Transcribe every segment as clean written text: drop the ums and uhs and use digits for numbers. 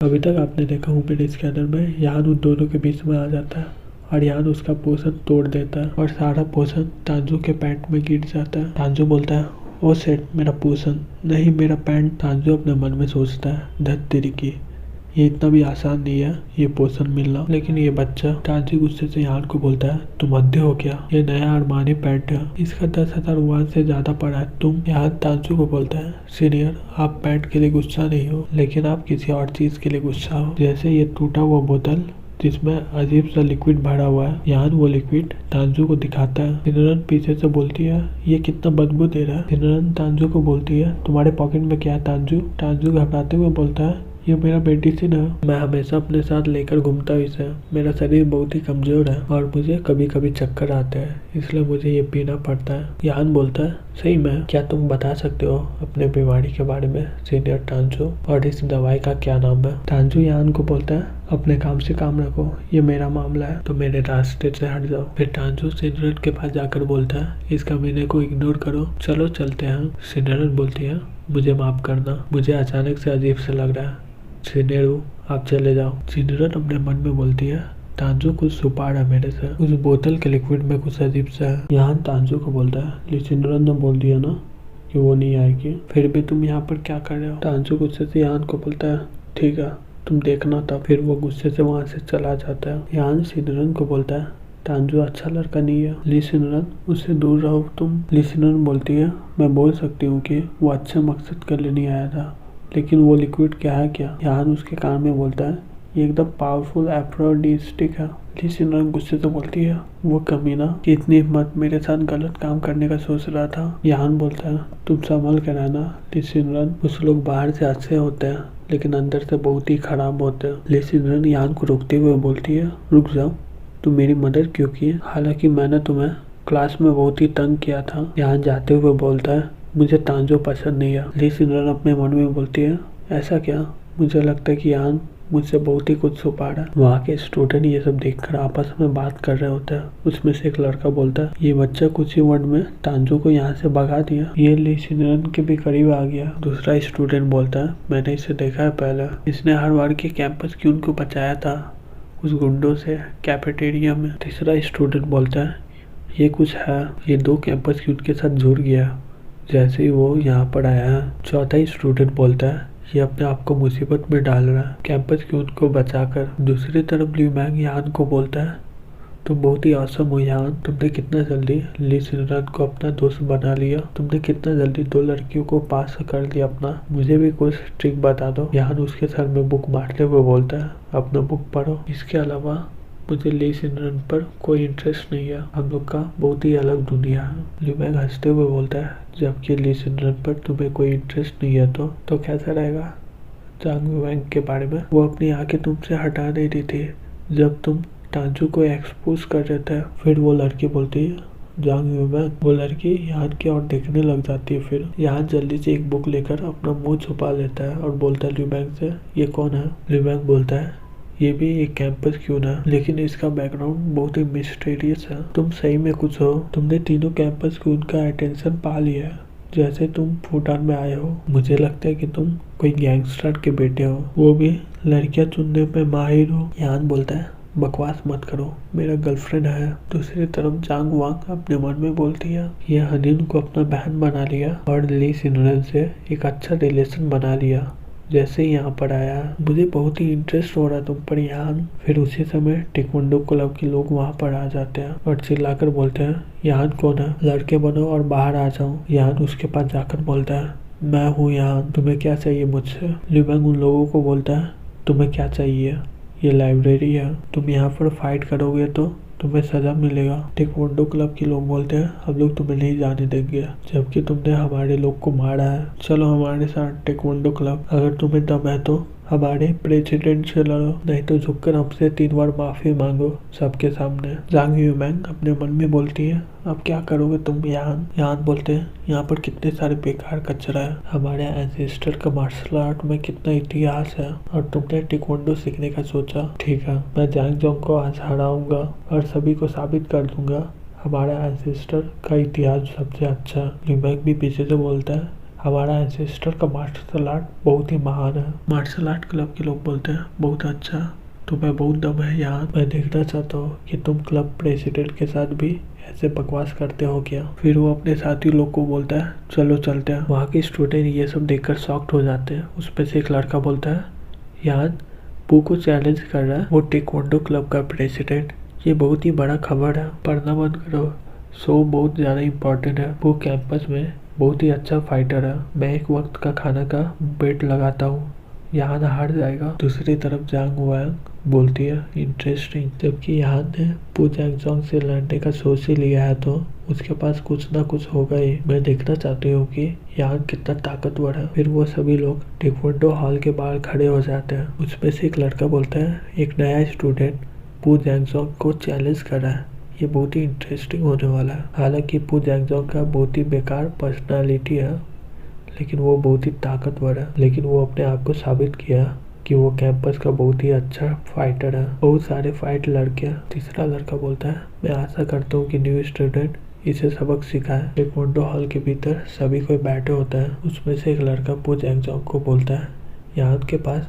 अभी तक आपने देखा ओपन स्कैनर में यान उन दोनों के बीच में आ जाता है और यान उसका पोषण तोड़ देता है और सारा पोषण तांजू के पैंट में गिर जाता है। तांजू बोलता है ओ सेठ मेरा पोषण नहीं मेरा पैंट। तांजू अपने मन में सोचता है धत तेरी की, ये इतना भी आसान नहीं है ये पोषण मिलना। लेकिन ये बच्चा तांजू गुस्से से यान को बोलता है तुम अंधे हो क्या, ये नया अरमानी पैंट है, इसका 10,000 युआन से ज्यादा पड़ा है। तुम यान तांजू को बोलता है सीनियर आप पैंट के लिए गुस्सा नहीं हो लेकिन आप किसी और चीज के लिए गुस्सा हो, जैसे ये टूटा हुआ बोतल जिसमें अजीब सा लिक्विड भरा हुआ है। यान वो लिक्विड तांजू को दिखाता है। सिनरन पीछे से बोलती है ये कितना बदबू दे रहा है। सिनरन तांजू को बोलती है तुम्हारे पॉकेट में क्या है तांजू। तांजू घबराते हुए बोलता है ये मेरा मेडिसिन है, मैं हमेशा अपने साथ लेकर घूमता हूँ इसे। मेरा शरीर बहुत ही कमजोर है और मुझे कभी कभी चक्कर आते हैं इसलिए मुझे ये पीना पड़ता है। यान बोलता है सही में क्या तुम बता सकते हो अपने बीमारी के बारे में सीनियर तांजू, और इस दवाई का क्या नाम है। तांजू यान को बोलता है अपने काम से काम रखो, ये मेरा मामला है तो मेरे रास्ते से हट जाओ। फिर तांजू सिनरन के पास जाकर बोलता है इस कमीने को इग्नोर करो, चलो चलते हैं। सिनरन बोलती है मुझे माफ करना, मुझे अचानक से अजीब से लग रहा है। सिनेरू आप चले जाओ। सिनरन अपने मन में बोलती है तांजू कुछ छुपा है मेरे से, उस बोतल के लिक्विड में कुछ अजीब सा है। यहाँ तांजू को बोलता है सिनरन ने बोल दिया ना कि वो नहीं आएगी, फिर भी तुम यहाँ पर क्या कर रहे हो। तांजू गुस्से से यान को बोलता है ठीक है तुम देखना था। फिर वो गुस्से से वहाँ से चला जाता है। यान सिनरन को बोलता है तांजू अच्छा लड़का नहीं है, ली सिनरन उससे दूर रहो तुम। ली सिनरन बोलती है मैं बोल सकती हूँ कि वो अच्छे मकसद के लिए नहीं आया था लेकिन वो लिक्विड क्या है क्या। यान उसके कान में बोलता है ये एकदम पावरफुल एफ्रोडिस्टिक है। ली सिनरन गुस्से से बोलती है वो कमीना इतनी हिम्मत मेरे साथ गलत काम करने का सोच रहा था। यान बोलता है तुम संभल कर रहना ली सिनरन, कुछ लोग बाहर से अच्छे होते हैं लेकिन अंदर से बहुत ही खराब होते हैं। ली सिनरन यान को रोकते हुए बोलती है रुक जाओ, तुम मेरी मदद क्यों की, हालांकि मैंने तुम्हें क्लास में बहुत ही तंग किया था। यान जाते हुए बोलता है मुझे तांजू पसंद नहीं है। ली सिनरन अपने मन में बोलती है ऐसा क्या, मुझे लगता है कि यान मुझसे बहुत ही कुछ छुपा रहा है। वहाँ के स्टूडेंट ये सब देखकर आपस में बात कर रहे होते हैं। उसमें से एक लड़का बोलता है ये बच्चा कुछ ही वर्ड में तांजू को यहाँ से भगा दिया, ये ली सिनरन के भी करीब आ गया। दूसरा स्टूडेंट बोलता है मैंने इसे देखा है पहले, इसने हर बार के कैंपस क्यून को बचाया था उस गुंडों से कैफेटेरिया में। तीसरा स्टूडेंट बोलता है ये कुछ है, ये 2 कैंपस क्यून के साथ जुड़ गया जैसे ही वो यहाँ पर आया है। चौथा स्टूडेंट बोलता है ये अपने आप को मुसीबत में डाल रहा है कैंपस क्यून को बचाकर। दूसरी तरफ ली मैंग यान को बोलता है तुम बहुत ही औसम हो यान, तुमने कितना जल्दी ली सिनरन को अपना दोस्त बना लिया, तुमने कितना जल्दी 2 लड़कियों को पास कर लिया अपना, मुझे भी कुछ ट्रिक बता दो। यान उसके सर में बुक मारते हुए बोलता है अपना बुक पढ़ो, इसके अलावा मुझे ली सिनरन पर कोई इंटरेस्ट नहीं है, हम लोग का बहुत ही अलग दुनिया है। ली मैंग हंसते हुए बोलता है जबकि ली सिनरन पर तुम्हें कोई इंटरेस्ट नहीं है तो कैसा रहेगा जांग वैंग के बारे में। वो अपनी आंखें तुमसे हटा नहीं रही थी जब तुम तांजू को एक्सपोज कर रहे थे। फिर वो लड़की बोलती है जांग वैंग, वो लड़की यान की ओर देखने लग जाती है। फिर यान जल्दी से एक बुक लेकर अपना मुंह छुपा लेता है और बोलता है ली मैंग से ये कौन है। ली मैंग बोलता है ये भी एक कैंपस क्यून है लेकिन इसका बैकग्राउंड बहुत ही मिस्टीरियस है, तुम सही में कुछ हो, तुमने तीनों कैंपस क्यून का अटेंशन पा लिया है जैसे तुम फूटान में आए हो। मुझे लगता है कि तुम कोई गैंगस्टर के बेटे हो, वो भी लड़कियां चुनने में माहिर हो। यान बोलता है बकवास मत करो, मेरा गर्लफ्रेंड है। दूसरी तरफ जांग वांग अपने मन में बोलती है ये हनीन को अपना बहन बना लिया और ली सिनरन से एक अच्छा रिलेशन बना लिया जैसे ही यहाँ पर आया, मुझे बहुत ही इंटरेस्ट हो रहा तुम पर यान। फिर उसी समय टेक्वांडो क्लब के लोग वहाँ पर आ जाते हैं और चिल्लाकर बोलते हैं यान कौन है, लड़के बनो और बाहर आ जाओ। यान उसके पास जाकर बोलता है मैं हूँ यान, तुम्हें क्या चाहिए मुझसे। ली मैंग उन लोगों को बोलता है तुम्हें क्या चाहिए, ये लाइब्रेरी है, तुम यहाँ पर फाइट करोगे तो तुम्हें सजा मिलेगा। टेक्वांडो क्लब के लोग बोलते हैं हम लोग तुम्हें नहीं जाने देंगे जबकि तुमने हमारे लोग को मारा है, चलो हमारे साथ टेक्वांडो क्लब, अगर तुम्हें दम है तो हमारे प्रेसिडेंट से लड़ो, नहीं तो झुककर हमसे 3 बार माफी मांगो सबके सामने। जांग यूमैंग अपने मन में बोलती है अब क्या करोगे तुम यान। यान बोलते हैं यहाँ पर कितने सारे बेकार कचरा है, हमारे एंसेस्टर का मार्शल आर्ट में कितना इतिहास है और तुमने टेक्वांडो सीखने का सोचा। ठीक है मैं जांग जोंग को आज हराऊंगा और सभी को साबित कर दूंगा हमारा एंसेस्टर का इतिहास सबसे अच्छा है। ली मैंग भी पीछे से बोलता है हमारा एंसेस्टर का मार्शल आर्ट बहुत ही महान है। मार्शल आर्ट क्लब के लोग बोलते हैं बहुत अच्छा, तुम्हें बहुत दम है यहाँ। मैं देखना चाहता हूँ कि तुम क्लब प्रेसिडेंट के साथ भी ऐसे बकवास करते हो क्या। फिर वो अपने साथी लोग को बोलता है चलो चलते हैं। वहाँ के स्टूडेंट ये सब देखकर शॉक्ड हो जाते हैं। उसमें से एक लड़का बोलता है यान पू को चैलेंज कर रहा है वो टेक्वांडो क्लब का प्रेसिडेंट। ये बहुत ही बड़ा खबर है, पढ़ना बंद करो, शो बहुत ज़्यादा इम्पोर्टेंट है। वो कैंपस में बहुत ही अच्छा फाइटर है। मैं एक वक्त का खाना का बेट लगाता हूँ, यहाँ हार जाएगा। दूसरी तरफ जांग वांग बोलती है इंटरेस्टिंग। जबकि यहाँ ने पू जैंगजोंग से लड़ने का सोच ही लिया है तो उसके पास कुछ ना कुछ होगा ही। मैं देखना चाहती हूँ कि यहाँ कितना ताकतवर है। फिर वो सभी लोग टेक्वांडो हॉल के बाहर खड़े हो जाते हैं। उसमें से एक लड़का बोलता है एक नया स्टूडेंट पू जैंगजोंग को चैलेंज कर रहा है, ये बहुत ही इंटरेस्टिंग होने वाला है। हालांकि पू जैंगजोंग का बहुत ही बेकार पर्सनालिटी है, लेकिन वो बहुत ही ताकतवर है। लेकिन वो अपने आप को साबित किया कि वो कैंपस का बहुत ही अच्छा फाइटर है, बहुत सारे फाइट लड़के। तीसरा लड़का बोलता है मैं आशा करता हूँ कि न्यू स्टूडेंट इसे सबक सिखाए। टेक्वांडो हॉल के भीतर सभी कोई बैठे होता है। उसमें से एक लड़का पू जैंगजोंग को बोलता है यहाँ के पास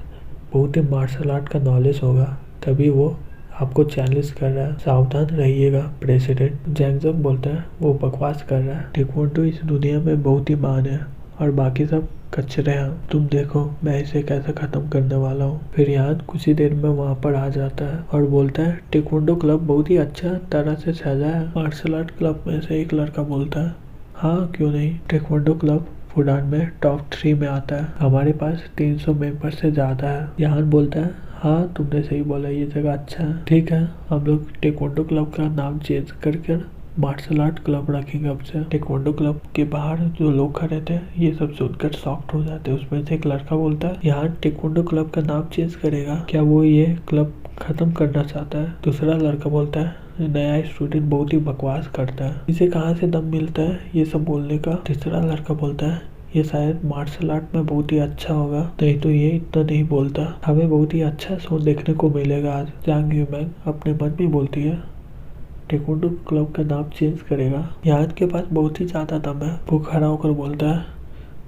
बहुत ही मार्शल आर्ट का नॉलेज होगा, तभी वो आपको चैलेंज कर रहा है, सावधान रहिएगा प्रेसिडेंट। जैंगजोंग बोलता है वो बकवास कर रहा है, टेक्वांडो इस दुनिया में बहुत ही महान है और बाकी सब कचरे हैं। तुम देखो मैं इसे कैसे खत्म करने वाला हूँ। फिर यहाँ कुछ ही देर में वहाँ पर आ जाता है और बोलता है टेक्वांडो क्लब बहुत ही अच्छा तरह से सजा है। मार्शल आर्ट क्लब में से एक लड़का बोलता है हाँ क्यों नहीं, टेक्वांडो क्लब फुडान में टॉप 3 में आता है। हमारे पास 300 मेंबर से ज्यादा है। यहाँ बोलता है हाँ तुमने सही बोला, ये जगह अच्छा है। ठीक है हम लोग टेक्वांडो क्लब का नाम चेंज करके मार्शल आर्ट क्लब रखेंगे अब से। टेक्वांडो क्लब के बाहर जो लोग खड़े थे ये सब सुनकर शॉक्ड हो जाते हैं। उसमें से एक लड़का बोलता है यहाँ टेक्वांडो क्लब का नाम चेंज करेगा क्या, वो ये क्लब खत्म करना चाहता है। दूसरा लड़का बोलता है नया स्टूडेंट बहुत ही बकवास करता है, इसे कहाँ से दम मिलता है ये सब बोलने का। तीसरा लड़का बोलता है ये शायद मार्शल आर्ट में बहुत ही अच्छा होगा, नहीं तो ये इतना नहीं बोलता। हमें बहुत ही अच्छा शो देखने को मिलेगा आज। जांग यूमैंग अपने मन में बोलती है टेक्वांडो क्लब का नाम चेंज करेगा, यहाँ के पास बहुत ही ज्यादा दम है। वो खड़ा होकर बोलता है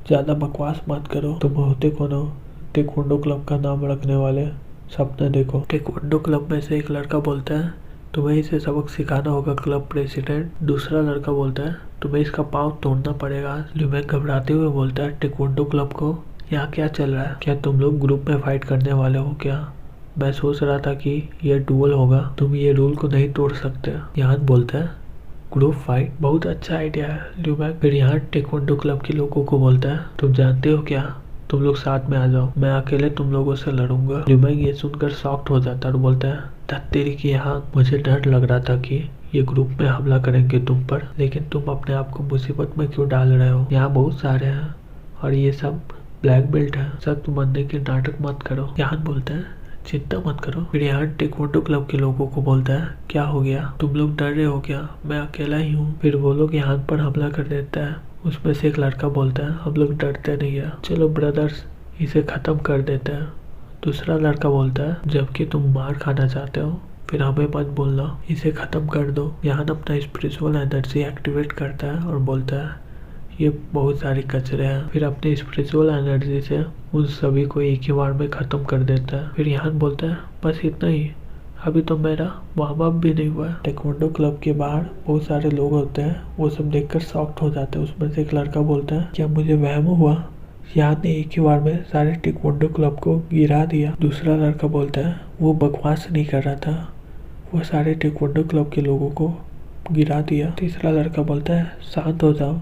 ज्यादा बकवास मत करो, तुम होते कौन हो टेक्वांडो क्लब का नाम रखने वाले, सपना देखो। टेक्वांडो क्लब में से एक लड़का बोलता है तुम्हें इसे सबक सिखाना होगा क्लब प्रेसिडेंट। दूसरा लड़का बोलता है तुम्हें इसका पाँव तोड़ना पड़ेगा। ल्यूमैंग घबराते हुए बोलता है टेक्वांडो क्लब को यहाँ क्या चल रहा है, क्या तुम लोग ग्रुप में फाइट करने वाले हो क्या। मैं सोच रहा था कि ये डुअल होगा, तुम ये रूल को नहीं तोड़ सकते। यहाँ बोलता है ग्रुप फाइट बहुत अच्छा आइडिया है ल्यूमैंग। फिर यहाँ टेक्वांडो क्लब के लोगों को बोलता है तुम जानते हो क्या, तुम लोग साथ में आ जाओ, मैं अकेले तुम लोगों से लड़ूंगा। ल्यूमैंग ये सुनकर शॉक्ड हो जाता है और बोलता है धत्तेरी की यहाँ मुझे डर लग रहा था कि ये ग्रुप में हमला करेंगे तुम पर, लेकिन तुम अपने आप को मुसीबत में क्यों डाल रहे हो। यहाँ बहुत सारे हैं और ये सब ब्लैक बेल्ट है, सख्त बनने के नाटक मत करो। यहाँ बोलता है चिंता मत करो। फिर यहाँ टेक्वांडो क्लब के लोगों को बोलता है क्या हो गया, तुम लोग डर रहे हो क्या, मैं अकेला ही हूँ। फिर वो लोग यहाँ पर हमला कर देता है। उसमें से एक लड़का बोलता है हम लोग डरते नहीं है, चलो ब्रदर्स इसे खत्म कर देते हैं। दूसरा लड़का बोलता है जबकि तुम मार खाना चाहते हो फिर हमें मत बोलना, इसे खत्म कर दो। यहाँ अपना स्पिरिचुअल एनर्जी एक्टिवेट करता है और बोलता है ये बहुत सारे कचरे हैं। फिर अपने स्पिरिचुअल एनर्जी से उन सभी को एक ही बार में खत्म कर देता है। फिर यहाँ बोलता है बस इतना ही, अभी तो मेरा वार्म अप भी नहीं हुआ है। टेक्वांडो क्लब के बाहर बहुत सारे लोग होते हैं, वो सब देखकर शॉक्ड हो जाते हैं। उसमें से एक लड़का बोलता है क्या मुझे वहम हुआ, यहाँ ने एक ही बार में सारे टेक्वांडो क्लब को गिरा दिया। दूसरा लड़का बोलता है वो बकवास नहीं कर रहा था, वो सारे टेक्वांडो क्लब के लोगों को गिरा दिया। तीसरा लड़का बोलता है शांत हो जाओ,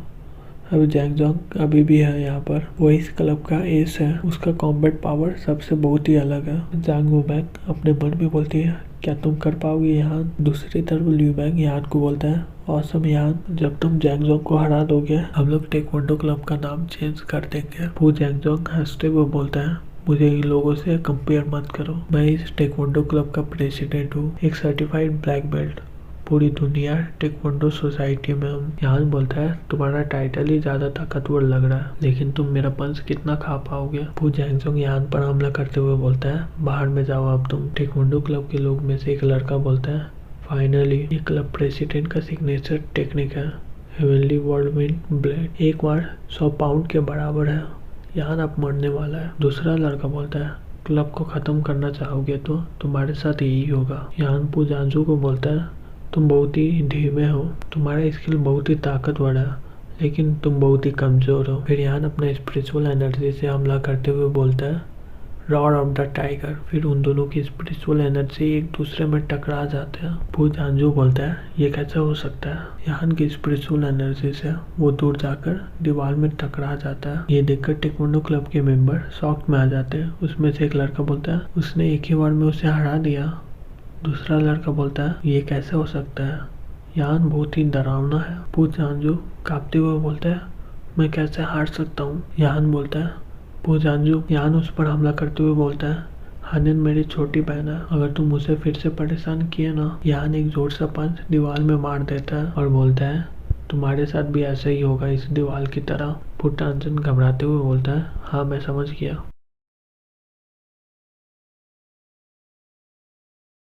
अभी जैंगजोंग अभी भी है यहाँ पर, वो इस क्लब का एस है, उसका कॉम्बैट पावर सबसे बहुत ही अलग है। जांग यूमैंग अपने मन में बोलती है क्या तुम कर पाओगे यहाँ। दूसरी तरफ ल्यूमैंग यहाँ को बोलता है ऑसम यहाँ, जब तुम जैंगजोंग को हरा दोगे हम लोग टेक्वांडो क्लब का नाम चेंज कर देंगे। वो जैंगजोंग हंसते हुए बोलता है मुझे इन लोगों से कंपेयर मत करो, मैं इस टेक्वांडो क्लब का प्रेसिडेंट हूँ, एक सर्टिफाइड ब्लैक बेल्ट पूरी दुनिया टेक्वांडो सोसाइटी में। हम यहाँ बोलता है तुम्हारा टाइटल ही ज्यादा ताकतवर लग रहा है, लेकिन तुम मेरा पंच कितना खा पाओगे। वो जैंगजोंग यहाँ पर हमला करते हुए बोलता है बाहर में जाओ अब तुम। टेक्वांडो क्लब के लोग में से एक लड़का बोलता है फाइनली ये क्लब प्रेसिडेंट का सिग्नेचर टेक्निक है, हेवनली वर्ल्डविंड ब्लेड 1 बार 100 पाउंड के बराबर है। यान अब मरने वाला है। दूसरा लड़का बोलता है क्लब को खत्म करना चाहोगे तो तुम्हारे साथ यही होगा। यान पू जानजू को बोलता है तुम बहुत ही धीमे हो, तुम्हारा स्किल बहुत ही ताकतवर है, लेकिन तुम बहुत ही कमजोर हो। फिर यान अपना स्पिरिचुअल एनर्जी से हमला करते हुए बोलता है रॉर ऑफ द टाइगर। फिर उन दोनों की स्पिरिचुअल एनर्जी एक दूसरे में टकरा जाते हैं। पू जानजू बोलता है ये कैसे हो सकता है। यान की स्पिरिचुअल एनर्जी से वो दूर जाकर दीवार में टकरा जाता है। ये देखकर टेक्वांडो क्लब के मेंबर शॉक में आ जाते हैं। उसमें से एक लड़का बोलता है उसने एक ही बार में उसे हरा दिया। दूसरा लड़का बोलता है ये कैसे हो सकता है, यान बहुत ही डरावना है। पू जानजू कांपते हुए बोलता है मैं कैसे हार सकता हूँ। यान बोलता है पू जानजू। यान उस पर हमला करते हुए बोलता है हानिन मेरी छोटी बहन है, अगर तुम उसे फिर से परेशान किए ना। यान एक जोर सा पंच दीवार में मार देता है और बोलता है तुम्हारे साथ भी ऐसा ही होगा इस दीवार की तरह। पू जानजू घबराते हुए बोलता है हाँ मैं समझ गया।